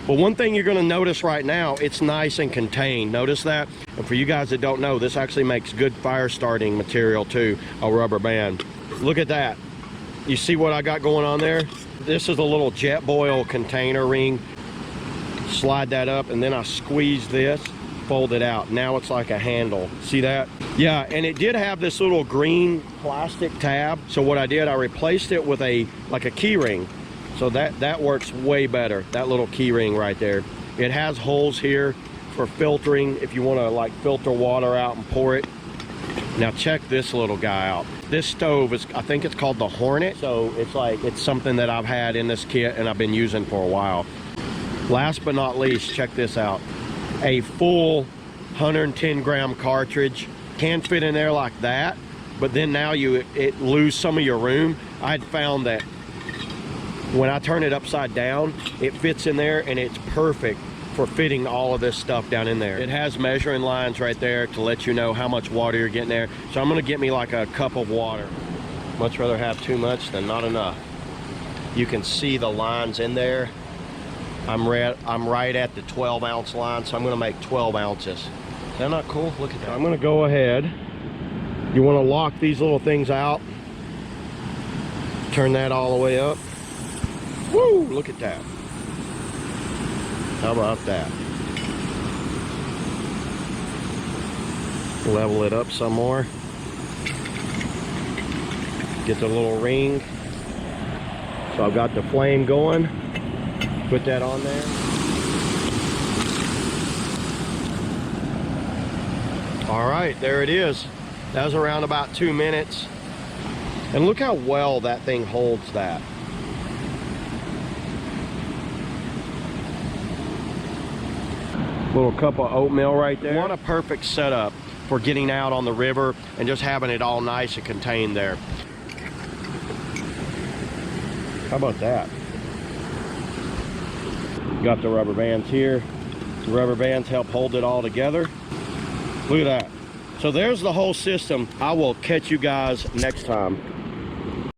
But one thing you're gonna notice right now, it's nice and contained. Notice that? And for you guys that don't know, this actually makes good fire starting material too, a rubber band. Look at that. You see what I got going on there? This is a little jet boil container ring. Slide that up, and then I squeeze this, fold it out. Now it's like a handle. See that? Yeah, and it did have this little green plastic tab. So what I did, I replaced it with like a key ring. So that works way better, that little key ring right there. It has holes here for filtering if you want to like filter water out and pour it. Now check this little guy out. This stove is, I think it's called the Hornet. So it's something that I've had in this kit and I've been using for a while. Last but not least, check this out. A full 110 gram cartridge. Can fit in there like that, but then now it lose some of your room. I'd found that when I turn it upside down, it fits in there and it's perfect for fitting all of this stuff down in there. It has measuring lines right there to let you know how much water you're getting there. So I'm gonna get me like a cup of water. Much rather have too much than not enough. You can see the lines in there. I'm right at the 12 ounce line, so I'm gonna make 12 ounces. Is that not cool? Look at that. I'm gonna go ahead. You wanna lock these little things out. Turn that all the way up. Woo, look at that. How about that? Level it up some more. Get the little ring. So I've got the flame going. Put that on there. All right, there it is. That was around about 2 minutes. And look how well that thing holds that. Little cup of oatmeal right there. What a perfect setup for getting out on the river and just having it all nice and contained there. How about that? Got the rubber bands here. The rubber bands help hold it all together. Look at that. So there's the whole system. I will catch you guys next time.